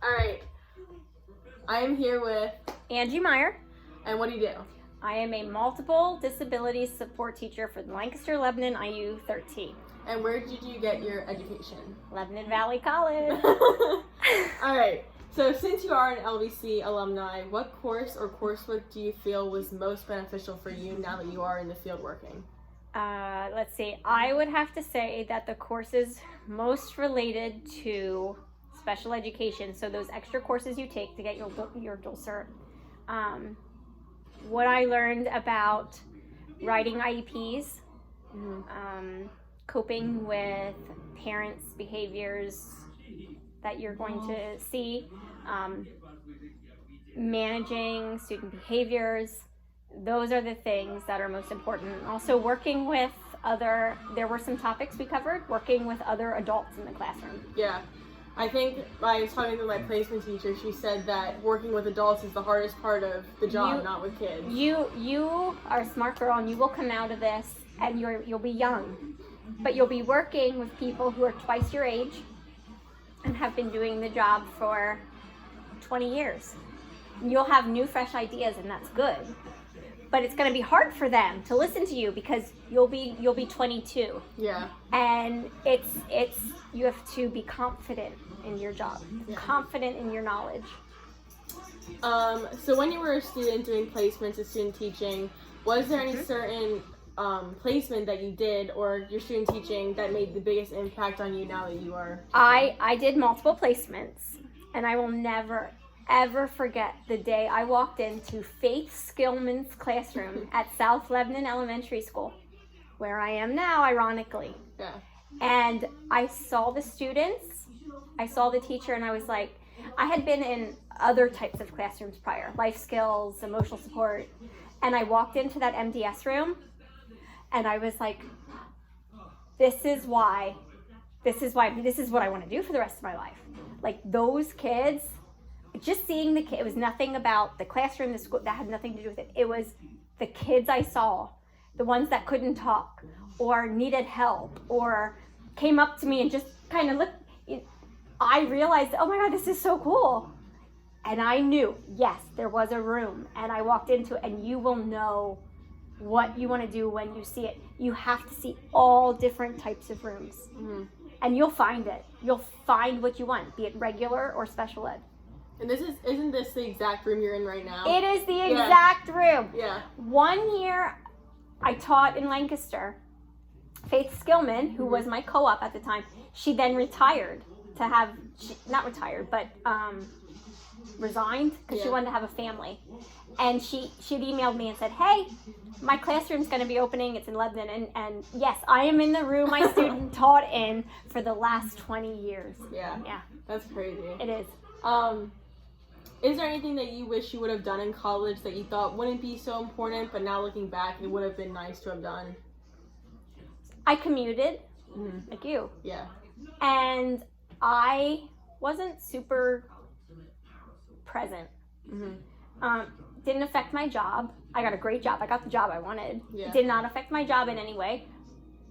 All right. I am here with Angie Meyer. And what do you do? I am a multiple disability support teacher for the Lancaster Lebanon IU 13. And where did you get your education? Lebanon Valley College. All right. So since you are an LVC alumni, what course or coursework do you feel was most beneficial for you now that you are in the field working? Let's see. I would have to say that the courses most related to special education, so those extra courses you take to get your dual cert. What I learned about writing IEPs, coping with parents' behaviors that you're going to see, managing student behaviors. Those are the things that are most important. Also working with there were some topics we covered, working with other adults in the classroom. Yeah. I think I was talking to my placement teacher. She said that working with adults is the hardest part of the job, not with kids. You are a smart girl, and you will come out of this, and you'll be young, but you'll be working with people who are twice your age and have been doing the job for 20 years. And you'll have new, fresh ideas, and that's good. But it's going to be hard for them to listen to you because you'll be 22. Yeah. And it's you have to be confident in your job, confident in your knowledge. So when you were a student doing placements and student teaching, was there any certain placement that you did or your student teaching that made the biggest impact on you now that you are? I did multiple placements, and I will never ever forget the day I walked into Faith Skillman's classroom at South Lebanon Elementary School, where I am now, ironically. Yeah. And I saw the students, I saw the teacher, and I was like, I had been in other types of classrooms prior, life skills, emotional support, and I walked into that MDS room, and I was like, this is what I want to do for the rest of my life. Like those kids, just seeing the kid, it was nothing about the classroom, the school, that had nothing to do with it. It was the kids I saw, the ones that couldn't talk or needed help or came up to me and just kind of looked. I realized, oh my God, this is so cool. And I knew, yes, there was a room, and I walked into it, and you will know what you want to do when you see it. You have to see all different types of rooms, and you'll find it. You'll find what you want, be it regular or special ed. And isn't this the exact room you're in right now? It is the exact room. Yeah. 1 year I taught in Lancaster. Faith Skillman, who was my co-op at the time, she then retired not retired, but resigned because she wanted to have a family. And she'd emailed me and said, hey, my classroom's going to be opening. It's in Lebanon. And yes, I am in the room my student taught in for the last 20 years. Yeah. Yeah. That's crazy. It is. Is there anything that you wish you would have done in college that you thought wouldn't be so important, but now looking back, it would have been nice to have done? I commuted, like you. Yeah. And I wasn't super present. Didn't affect my job. I got a great job. I got the job I wanted. Yeah. It did not affect my job in any way.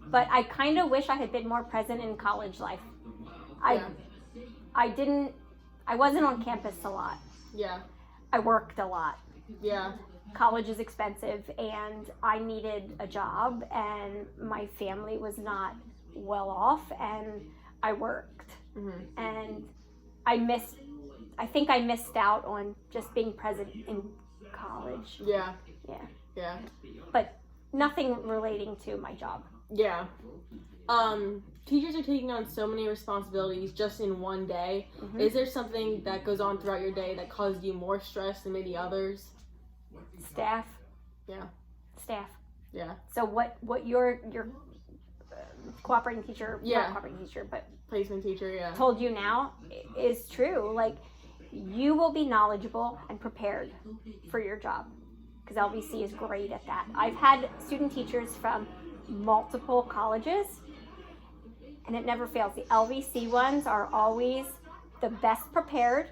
But I kind of wish I had been more present in college life. I wasn't on campus a lot. Yeah. I worked a lot. Yeah. College is expensive, and I needed a job, and my family was not well off, and I worked. And I think I missed out on just being present in college. Yeah. Yeah. Yeah. But nothing relating to my job. Yeah. Teachers are taking on so many responsibilities just in one day. Is there something that goes on throughout your day that causes you more stress than maybe others? Staff. Yeah. Staff. Yeah. So what your cooperating teacher, not cooperating teacher, but placement teacher, told you now is true. Like, you will be knowledgeable and prepared for your job because LVC is great at that. I've had student teachers from multiple colleges, and it never fails. The LVC ones are always the best prepared,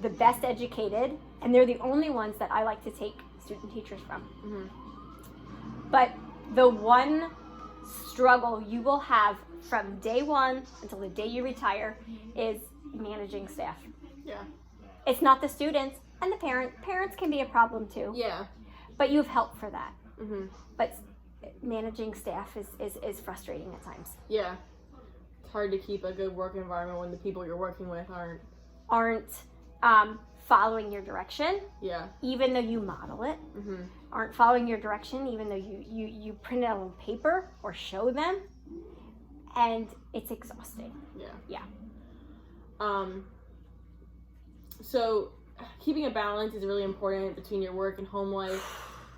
the best educated, and they're the only ones that I like to take student teachers from. But the one struggle you will have from day one until the day you retire is managing staff. Yeah. It's not the students and the parents can be a problem too. Yeah. But you have help for that. Mm-hmm. But managing staff is frustrating at times. Yeah. It's hard to keep a good work environment when the people you're working with aren't following your direction. Yeah. Even though you model it. Mm-hmm. Aren't following your direction even though you print it out on paper or show them. And it's exhausting. Yeah. Yeah. So keeping a balance is really important between your work and home life.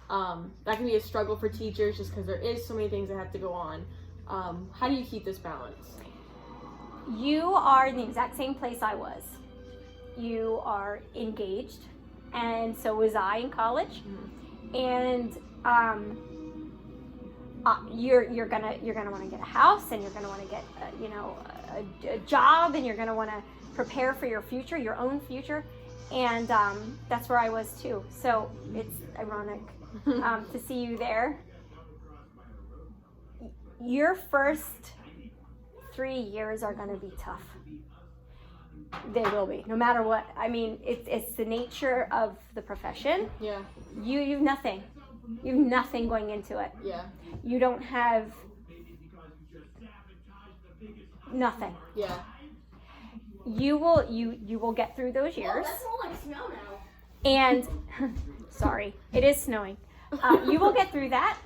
That can be a struggle for teachers just because there is so many things that have to go on. How do you keep this balance? You are in the exact same place I was. You are engaged, and so was I in college. Mm-hmm. And you're gonna want to get a house, and you're gonna want to get a job, and you're gonna want to prepare for your future, your own future, and that's where I was too. So it's ironic to see you there. Your first 3 years are going to be tough. They will be, no matter what. I mean, it's the nature of the profession. Yeah. You've nothing. You've nothing going into it. Yeah. You don't have nothing. Yeah. You will get through those years. That's more like snow now. And sorry, it is snowing. You will get through that,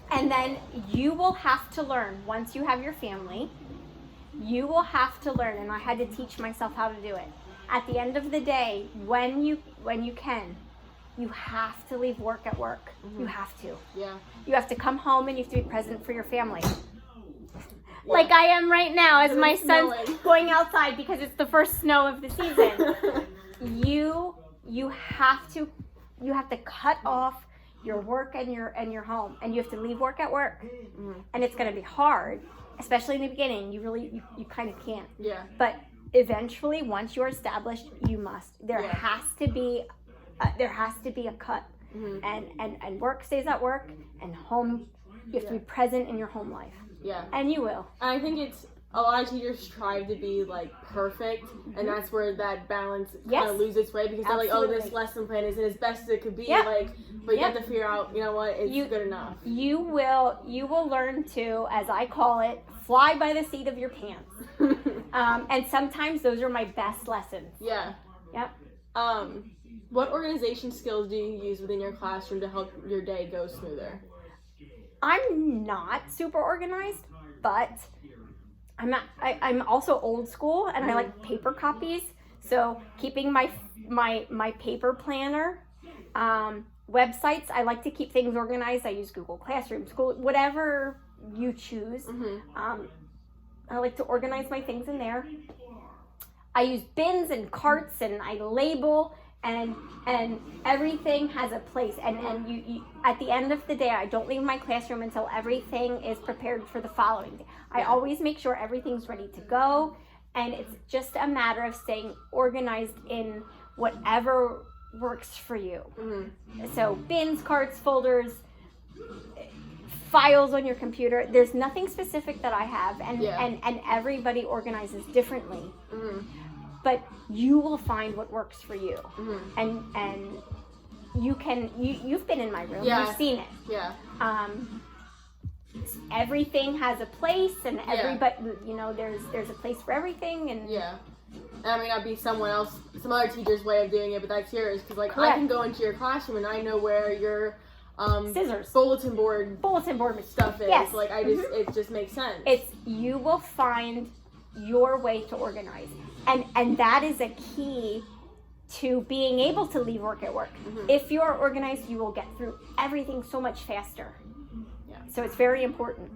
and then you will have to learn. Once you have your family, you will have to learn. And I had to teach myself how to do it. At the end of the day, when you can, you have to leave work at work. Mm-hmm. You have to. Yeah. You have to come home and you have to be present for your family. Yeah. Like I am right now, as my son's going outside because it's the first snow of the season. You have to cut off your work and your home, and you have to leave work at work. Mm-hmm. And it's going to be hard, especially in the beginning. You kind of can't. Yeah. But eventually, once you're established, you must. There has to be a cut. Mm-hmm. And work stays at work, and home, you have to be present in your home life. Yeah. And you will. And I think it's a lot of teachers strive to be like perfect, mm-hmm. and that's where that balance kind of loses its way, because they're like, oh, this lesson plan isn't as best as it could be. Yep. But you have to figure out, you know what, it's good enough. You will learn to, as I call it, fly by the seat of your pants. And sometimes those are my best lessons. Yeah. Yep. What organization skills do you use within your classroom to help your day go smoother? I'm not super organized, but I'm also old school, and I like paper copies. So keeping my paper planner, websites, I like to keep things organized. I use Google Classroom, School, whatever you choose. Mm-hmm. I like to organize my things in there. I use bins and carts, and I label, and everything has a place. And you at the end of the day, I don't leave my classroom until everything is prepared for the following day. I always make sure everything's ready to go, and it's just a matter of staying organized in whatever works for you. Mm-hmm. So bins, carts, folders, files on your computer. There's nothing specific that I have, and everybody organizes differently. Mm-hmm. But you will find what works for you. Mm-hmm. And you've been in my room. Yeah. You've seen it. Yeah. Everything has a place, and everybody, there's a place for everything. And yeah. And I may not be some other teacher's way of doing it, but that's yours. Because Correct. I can go into your classroom and I know where your scissors, bulletin board stuff is. Yes. It just makes sense. You will find your way to organize, and that is a key to being able to leave work at work. Mm-hmm. If you are organized, you will get through everything so much faster. Yeah. So it's very important.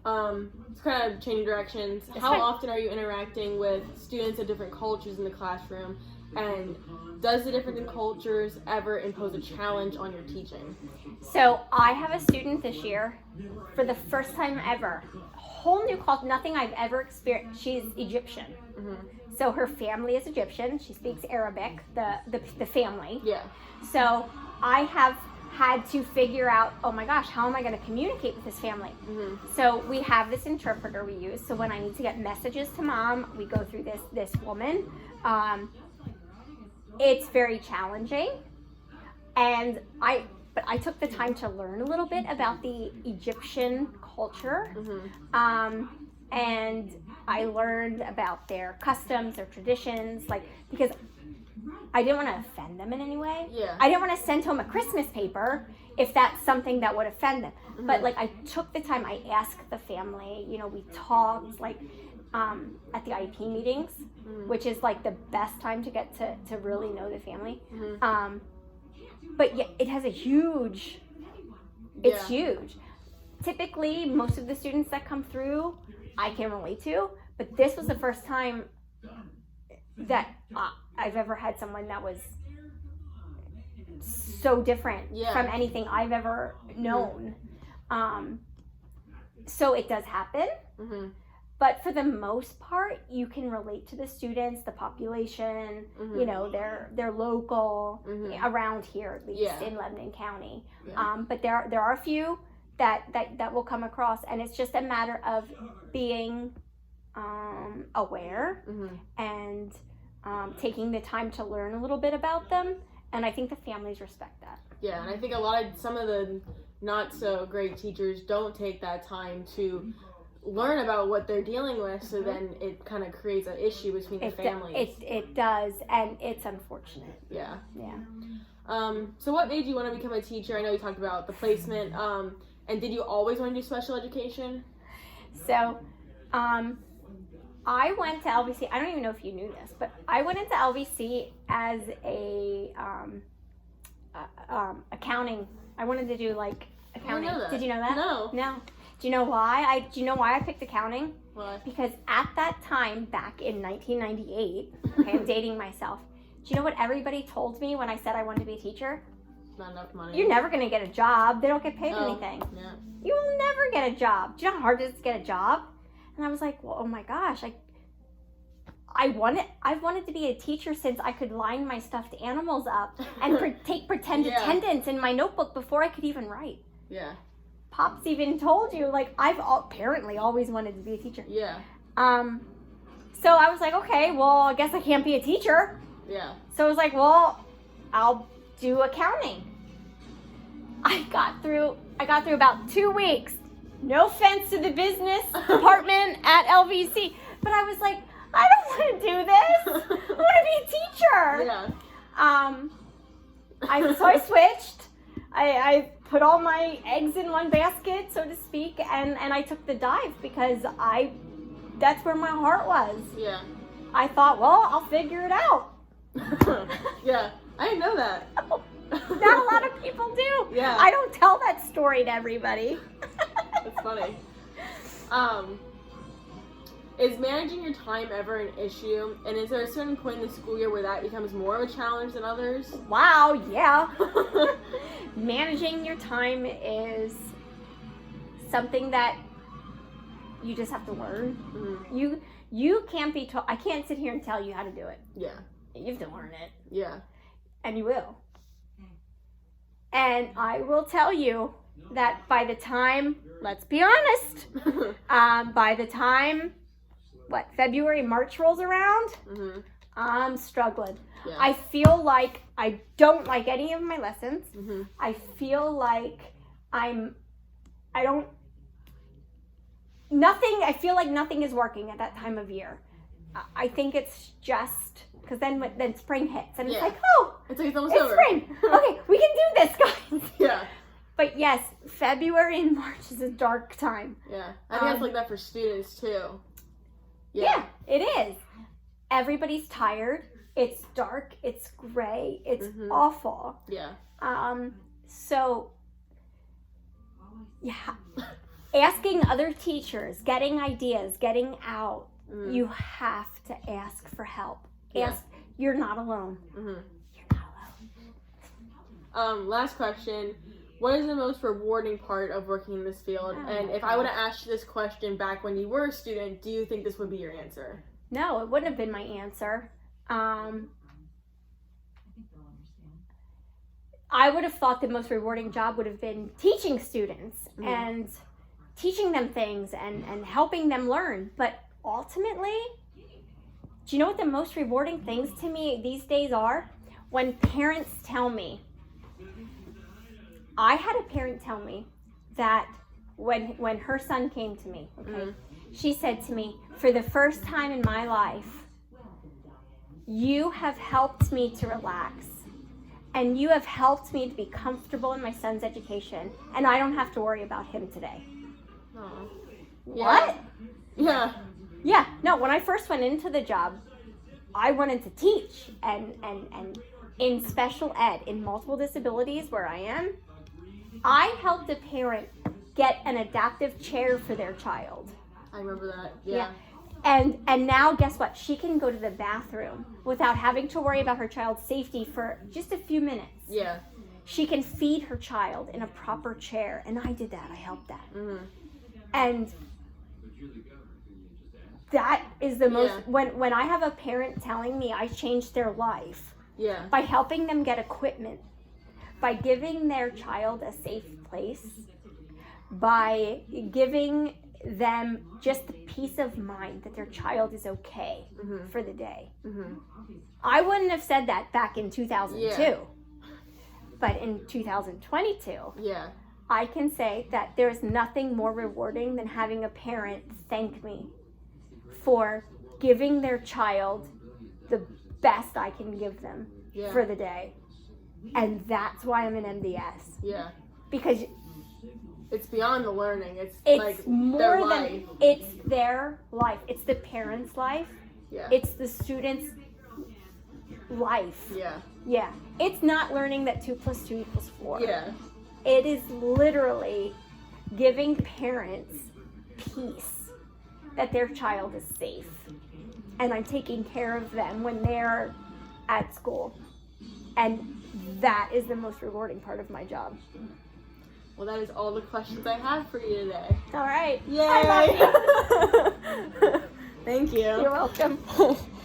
It's kind of changing directions. How often are you interacting with students of different cultures in the classroom? And does the different cultures ever impose a challenge on your teaching? So I have a student this year, for the first time ever, whole new culture, nothing I've ever experienced. She's Egyptian. Mm-hmm. So her family is Egyptian. She speaks Arabic, the family. Yeah. So I have had to figure out, oh my gosh, how am I going to communicate with this family? So we have this interpreter we use. So when I need to get messages to mom, we go through this woman. It's very challenging. And I took the time to learn a little bit about the Egyptian culture. And I learned about their customs, their traditions, like, because I didn't want to offend them in any way. Yeah. I didn't want to send home a Christmas paper if that's something that would offend them. But like, I took the time, I asked the family, you know, we talked like at the IEP meetings, which is like the best time to get to really know the family. But yeah, it has a huge, it's huge. Typically, most of the students that come through, I can relate to, but this was the first time that I've ever had someone that was so different from anything I've ever known. So it does happen, but for the most part, you can relate to the students, the population, you know, they're local, around here, at least in Lebanon County. But there are a few that will come across, and it's just a matter of being aware and taking the time to learn a little bit about them, and I think the families respect that. Yeah, and I think some of the not so great teachers don't take that time to learn about what they're dealing with, so then it kind of creates an issue between the families. It does, and it's unfortunate. Yeah. So what made you want to become a teacher? I know you talked about the placement, and did you always want to do special education? So, I went to LVC. I don't even know if you knew this, but I went into LVC as a accounting. I wanted to do like accounting. I know that. Did you know that? No. Do you know why? Do you know why I picked accounting? Why? Because at that time, back in 1998, okay, I'm dating myself. Do you know what everybody told me when I said I wanted to be a teacher? Not enough money. You're never going to get a job. They don't get paid anything. Yeah. You will never get a job. Do you know how hard it is to get a job? And I was like, well, oh my gosh, I've wanted to be a teacher since I could line my stuffed animals up and take pretend attendance in my notebook before I could even write. Yeah. Pops even told you, like, I've apparently always wanted to be a teacher. Yeah. So I was like, okay, well, I guess I can't be a teacher. Yeah. So I was like, well, I'll do accounting. I got through about 2 weeks. No offense to the business department at LVC, but I was like, I don't want to do this. I want to be a teacher. Yeah. So I switched. I put all my eggs in one basket, so to speak, and I took the dive because that's where my heart was. Yeah. I thought, well, I'll figure it out. Yeah, I didn't know that. Not a lot of people do. Yeah. I don't tell that story to everybody. That's funny. Is managing your time ever an issue? And is there a certain point in the school year where that becomes more of a challenge than others? Wow, yeah. Managing your time is something that you just have to learn. You can't be taught. I can't sit here and tell you how to do it. Yeah. You have to learn it. Yeah. And you will. And I will tell you that by the time, let's be honest, by the time, February, March rolls around, I'm struggling. Yeah. I feel like I don't like any of my lessons. I feel like I feel like nothing is working at that time of year. I think it's just because then spring hits and it's like, oh, it's almost over. Spring. Okay, we can do this, guys. Yeah. But yes, February and March is a dark time. Yeah, I think it's like that for students too. Yeah, it is. Everybody's tired. It's dark. It's gray. It's awful. Yeah. So, yeah. Asking other teachers, getting ideas, getting out. You have to ask for help. Yeah. You're not alone. You're not alone. Last question. What is the most rewarding part of working in this field? And if I would have asked you this question back when you were a student, do you think this would be your answer? No, it wouldn't have been my answer. I would have thought the most rewarding job would have been teaching students and teaching them things and helping them learn. But ultimately, do you know what the most rewarding things to me these days are? When parents tell me, I had a parent tell me that when her son came to me, okay, she said to me, for the first time in my life, you have helped me to relax. And you have helped me to be comfortable in my son's education, and I don't have to worry about him today. Aww. What? Yeah. Yeah. No, when I first went into the job, I wanted to teach. And in special ed, in multiple disabilities where I am, I helped a parent get an adaptive chair for their child. I remember that. Yeah. And now guess what? She can go to the bathroom without having to worry about her child's safety for just a few minutes. Yeah. She can feed her child in a proper chair. And I did that. I helped that. And that is the most, when I have a parent telling me I changed their life by helping them get equipment, by giving their child a safe place, by giving them just the peace of mind that their child is okay for the day. I wouldn't have said that back in 2002. But in 2022, I can say that there's nothing more rewarding than having a parent thank me for giving their child the best I can give them for the day. And that's why I'm an MDS. Yeah. Because it's beyond the learning. It's like more their than life. It's their life. It's the parents' life. Yeah. It's the students' life. Yeah. Yeah. It's not learning that 2 + 2 = 4. Yeah. It is literally giving parents peace that their child is safe. And I'm taking care of them when they're at school. And that is the most rewarding part of my job. Well, that is all the questions I have for you today. All right. Yay! I love you. Thank you. You're welcome.